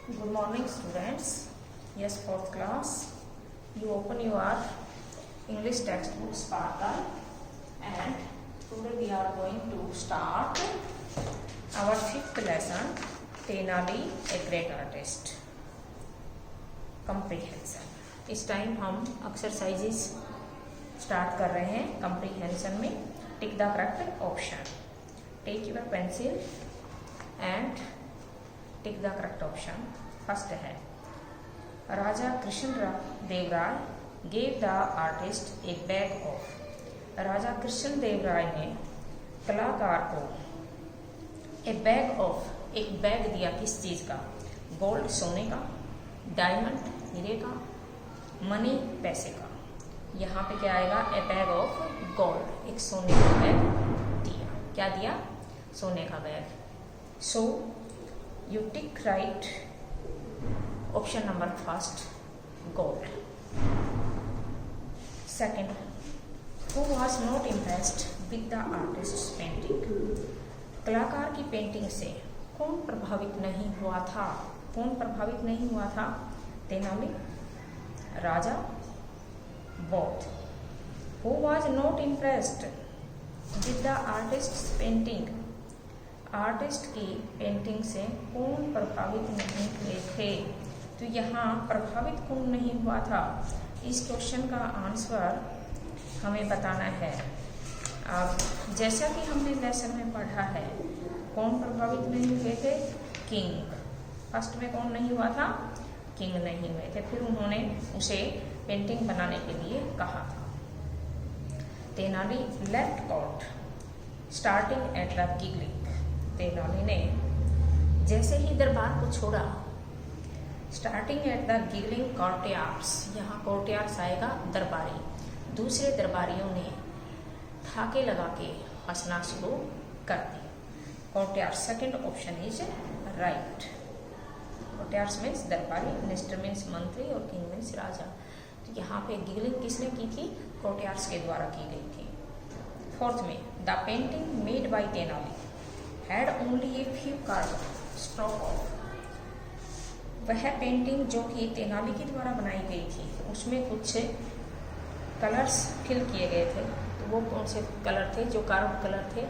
Good morning, students. Yes, fourth class. You open your English textbook Sparkle, and today we are going to start our fifth lesson, Tenali, a great artist. Comprehension. इस time हम exercises start कर रहे हैं comprehension में. Tick the correct option. Take your pencil and tick the correct option. First है, Raja Krishna Deva Raya gave the artist a bag of. Raja Krishna Deva Raya ने कलाकार को ए बैग ऑफ, एक बैग दिया. किस चीज का? गोल्ड, सोने का, डायमंड, हीरे का, मनी, पैसे का. यहाँ पे क्या आएगा? ए बैग ऑफ गोल्ड, एक सोने का बैग दिया. क्या दिया? सोने का bag. So you tick right option number first, gold. Second, who was not impressed with the artist's painting. कलाकार की पेंटिंग से कौन प्रभावित नहीं हुआ था? कौन प्रभावित नहीं हुआ था? तेनाली, राजा, both. Who was not impressed with the artist's painting. Artist की पेंटिंग से कौन प्रभावित नहीं हुए थे? तो यहाँ प्रभावित कौन नहीं हुआ था, इस क्वेश्चन का आंसर हमें बताना है. अब जैसा कि हमने लेसन में पढ़ा है, कौन प्रभावित नहीं हुए थे? किंग. फर्स्ट में कौन नहीं हुआ था? किंग नहीं हुए थे. फिर उन्होंने उसे पेंटिंग बनाने के लिए कहा था. Tenali left out starting at the giggling. Tenali ने जैसे ही दरबार को छोड़ा, स्टार्टिंग एट द गिगलिंग कोर्टियार्ड्स, यहाँ कोर्टियार्ड्स आएगा दरबारी. दूसरे दरबारियों ने ठाके लगा के हंसना शुरू कर दी. Courtyards, second option is right. Courtyards means दरबारी, मिनिस्टर मीन्स मंत्री और किंग मीन्स राजा. तो यहाँ पे गिगलिंग किसने की थी? कोर्टियार्ड्स के द्वारा की गई थी. फोर्थ में, the painting made by Tenali had only a few carved stroke off. वह पेंटिंग जो कि तेनाली के द्वारा बनाई गई थी, उसमें कुछ कलर्स फिल किए गए थे. तो वो कौन से कलर थे? जो कार्व कलर थे,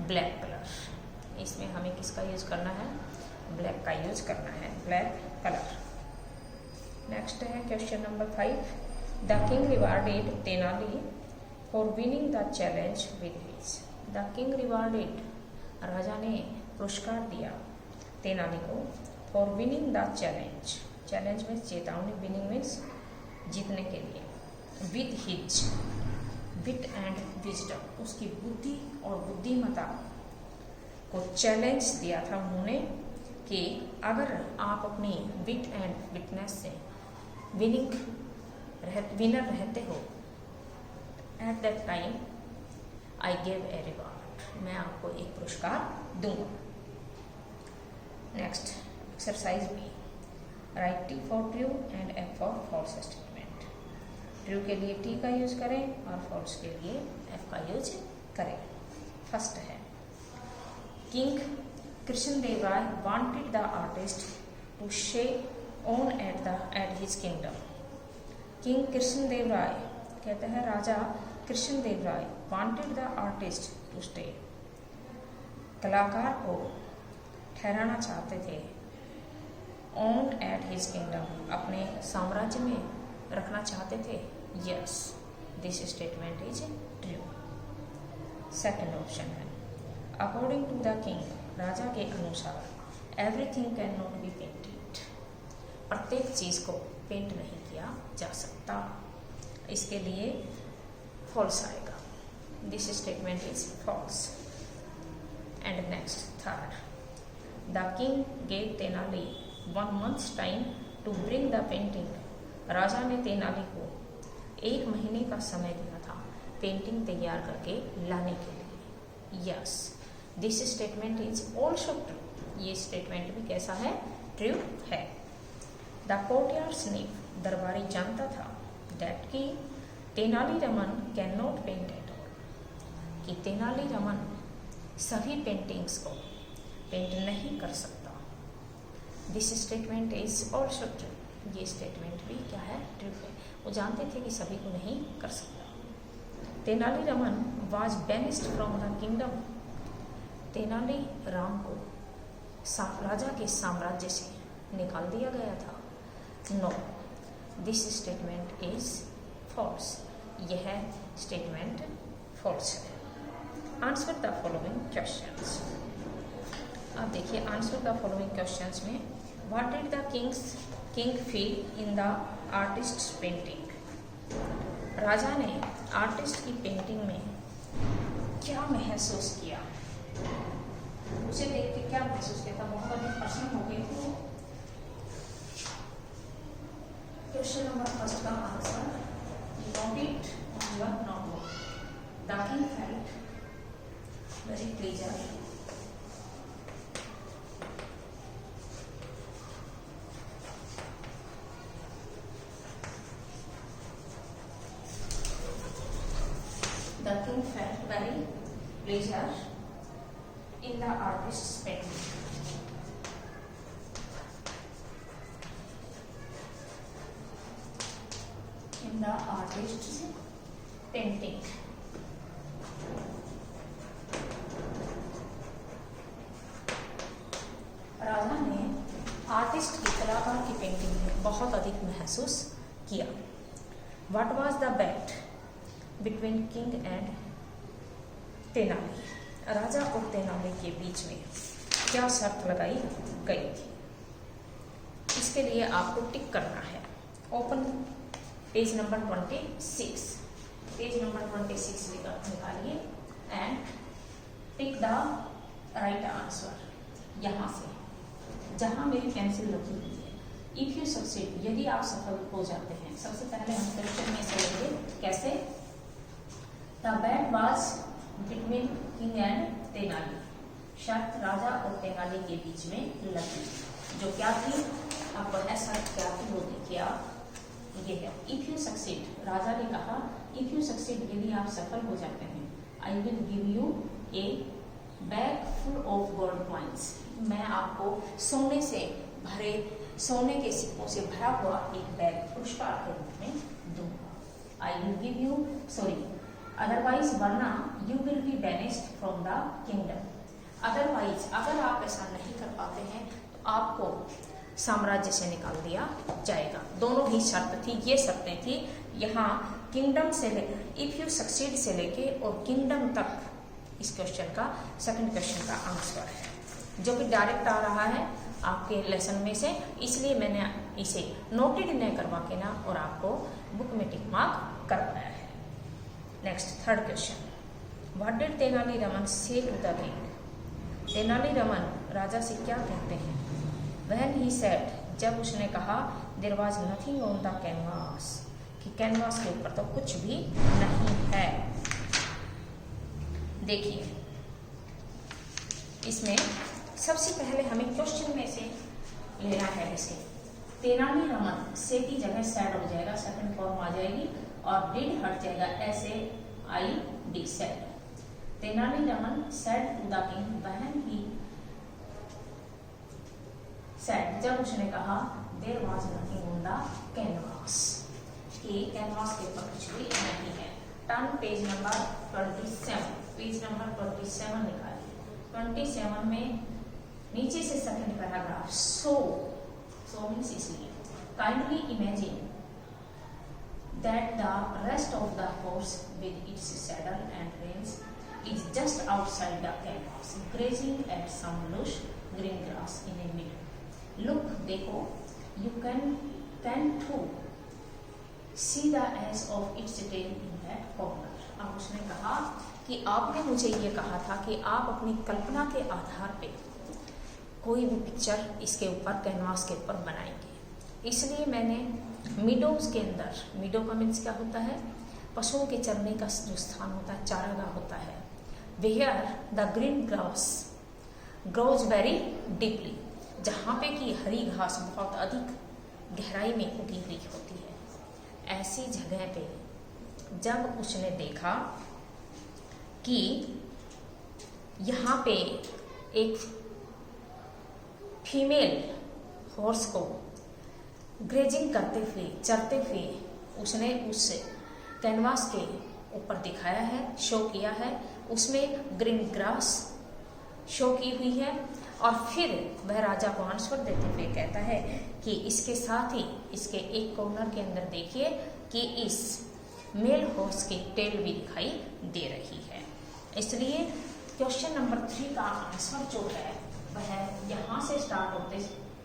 ब्लैक कलर. इसमें हमें किसका यूज करना है? ब्लैक का यूज करना है, ब्लैक कलर. नेक्स्ट है question number 5. The king rewarded Tenali for winning the challenge with his. The king rewarded, Raja ने पुरस्कार दिया तेनाली को for winning the challenge. Challenge में चेतावनी, विनिंग मीन्स जीतने के लिए. With his, wit and wisdom, उसकी बुद्धि और बुद्धिमत्ता को चैलेंज दिया था उन्होंने कि अगर आप अपनी विट एंड विटनेस से विनर रहते हो, at that time I gave a reward, मैं आपको एक पुरस्कार दूंगा. Next exercise B, write T for true and F for false statement. True के लिए टी का यूज करें और फॉल्स के लिए एफ का यूज करें. फर्स्ट है, king Krishna Deva Raya wanted the artist to stay on at his kingdom. King Krishna Deva Raya कहते हैं, Raja Krishna Deva Raya wanted the artist to stay, कलाकार को ठहराना चाहते थे. ऑन एट हिज किंगडम, अपने साम्राज्य में रखना चाहते थे. Yes, this statement is true. Second option है, अकॉर्डिंग टू द किंग, राजा के अनुसार everything can not be painted, प्रत्येक चीज को पेंट नहीं किया जा सकता. इसके लिए फॉल्स आएगा. This statement is false. And next, third, the king gave Tenali 1 month's time to bring the painting. राजा ने तेनाली को 1 महीने का समय दिया था पेंटिंग तैयार करके लाने के लिए. Yes, this statement is also true. ये स्टेटमेंट भी कैसा है? ट्रू है. The courtiers knew, दरबारी जानता था, that कि Tenali Raman can not paint at all, कि तेनाली रमन सभी पेंटिंग्स को पेंट नहीं कर सकता. This statement is also true, ये स्टेटमेंट भी क्या है, ट्रू है। वो जानते थे कि सभी को नहीं कर सकता। Tenaliraman was banished from the kingdom, Tenali Ram को राजा के साम्राज्य से निकाल दिया गया था। No, this statement is false, यह स्टेटमेंट फॉल्स है। Answer the following questions. अब देखिए आंसर द फॉलोइंग क्वेश्चंस में, what did the king feel in the artist's painting. राजा ने आर्टिस्ट की पेंटिंग में क्या महसूस किया, उसे देख के क्या महसूस किया था। बहुत अधिक प्रश्न हो गए थे। क्वेश्चन नंबर फर्स्ट का answer, note it on your notebook. The king felt very pleasure the king felt very pleasure in the artist's painting. In the artist's painting. राजा ने आर्टिस्ट की, कलाकार की पेंटिंग में बहुत अधिक महसूस किया। What was the bet between king and Tenali, राजा और तेनाली के बीच में क्या शर्त लगाई गई थी। इसके लिए आपको टिक करना है। Open page number 26, page number 26 निकालिए and tick the right answer. यहाँ से जहाँ मेरी पेंसिल रखी हुई है, इफ यू सक्सीड, यदि आप सफल हो जाते हैं। सबसे पहले हम क्वेश्चन में से लेंगे कैसे। The bat was between king and Tenali, शर्त राजा और तेनाली के बीच में लगी, जो क्या थी, आपको ऐसा क्या थी वो देखिए आप, ये है इफ यू सक्सीड। राजा ने कहा इफ यू सक्सीड, यदि आप सफल हो जाते हैं, आई will give U A bag full of gold coins, मैं आपको सोने से भरे, सोने के सिक्कों से भरा हुआ एक बैग पुरस्कार के रूप में दूंगा। I will give you, sorry, otherwise, वरना you will be banished from the kingdom. Otherwise, अगर आप ऐसा नहीं कर पाते हैं तो आपको साम्राज्य से निकाल दिया जाएगा। दोनों ही शर्त थी, ये शर्तें थी। यहाँ किंगडम से इफ यू सक्सीड से लेके और किंगडम तक इस क्वेश्चन का, सेकंड क्वेश्चन का आंसर है, जो कि डायरेक्ट आ रहा है आपके लेसन में से, इसलिए मैंने इसे नोटेड नहीं करवा के ना और आपको बुक में टिक मार्क करवाया है। Next third question, what did Tenali Raman से टू द किंग। तेनालीरामन राजा से क्या कहते हैं। व्हेन ही सेड, जब उसने कहा, there was nothing on the canvas, कि कैनवास के ऊपर तो कुछ भी नहीं है। देखिए इसमें सबसे पहले हमें क्वेश्चन में से लेना है इसे। तेनालीरामन से की जगह सैड हो जाएगा, सेकंड फॉर्म आ जाएगी, और डिड हट जाएगा, ऐसे आई डी said. Tenali Raman said to the king when he said, जब उसने कहा, there was nothing on the canvas, कि कैनवास के ऊपर कुछ भी नहीं है। Turn page number 27, page number 27 निकालिए। 27 में नीचे से सेकंड पैराग्राफ, सो मीन्स इसलिए, kindly imagine that the rest of the horse with its saddle and reins is just outside the canvas, grazing at some lush green grass in a meadow. Look, देखो, you can too see the edge of its tail in that corner. अब उसने कहा कि आपने मुझे ये कहा था कि आप अपनी कल्पना के आधार पे कोई भी पिक्चर इसके ऊपर, कैनवास के ऊपर बनाएंगे, इसलिए मैंने मीडोज के अंदर, मीडो का मीन्स क्या होता है, पशुओं के चरने का जो स्थान होता है, चारागाह होता है, where the green grass grows very deeply, जहाँ पे कि हरी घास बहुत अधिक गहराई में उगी हुई होती है, ऐसी जगह पे जब उसने देखा कि यहाँ पे एक फीमेल हॉर्स को ग्रेजिंग करते हुए, चरते हुए उसने उस कैनवास के ऊपर दिखाया है, शो किया है। उसमें ग्रीन ग्रास शो की हुई है और फिर वह राजा को आंसर देते हुए कहता है कि इसके साथ ही इसके एक कॉर्नर के अंदर देखिए कि इस मेल हॉर्स की टेल भी दिखाई दे रही है। इसलिए क्वेश्चन नंबर 3 का आंसर जो है वह यहाँ से स्टार्ट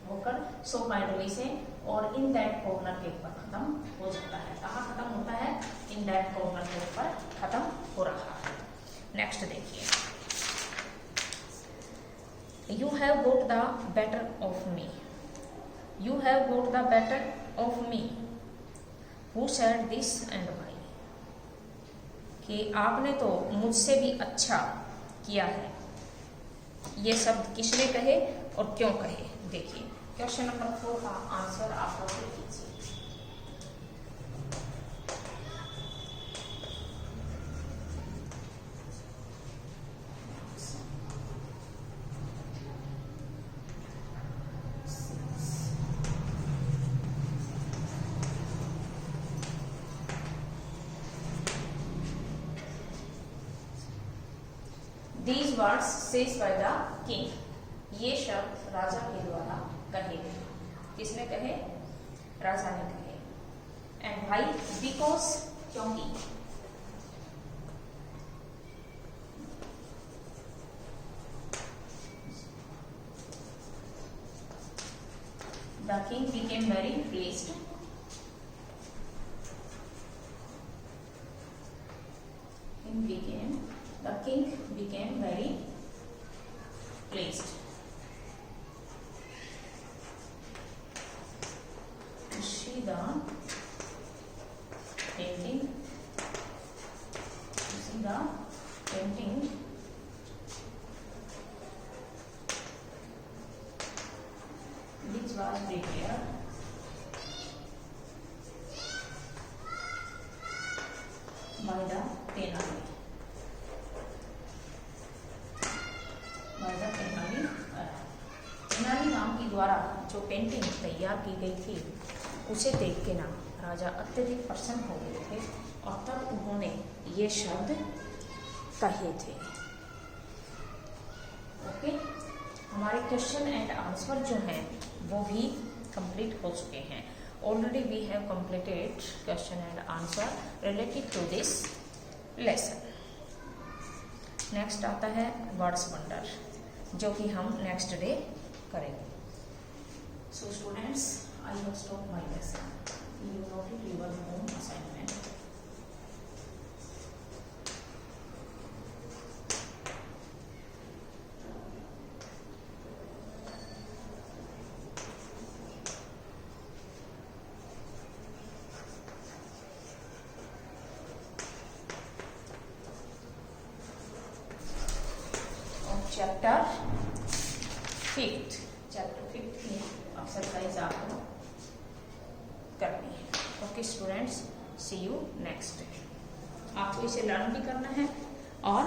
होकर सोपाइडली से और इन दैट कॉर्नर के ऊपर खत्म हो जाता है। कहाँ खत्म होता है? इन दैट कॉर्नर के ऊपर खत्म हो रहा है। नेक्स्ट देखिए, you have got the better of me, you have got the better of me, who said this and why, कि आपने तो मुझसे भी अच्छा किया है। ये शब्द किसने कहे और क्यों कहे? देखिए क्वेश्चन नंबर 4 का आंसर आप लोग कीजिए। These words says by the king. ये शब्द राजा के द्वारा कहे गए। किसने कहे? राजा ने कहे। And why? बिकॉज, क्योंकि। The king became very pleased. The king became very pleased. To see the painting. To see the painting. Which was prepared by the Tenali. Tenali Ram के द्वारा जो पेंटिंग तैयार की गई थी उसे देख के ना राजा अत्यधिक प्रसन्न हो गए थे और तब उन्होंने ये शब्द कहे थे। ओके, हमारे क्वेश्चन एंड आंसर जो हैं वो भी कंप्लीट हो चुके हैं। Already we have completed question and answer related to this lesson. Next आता है वर्ड्स वंडर, जो कि हम नेक्स्ट डे करेंगे। So students, I have stop my lesson. You note your home assignment. Chapter 5 में एक्सरसाइज आपको करनी है। Okay students, see you next. आपको इसे लर्न भी करना है और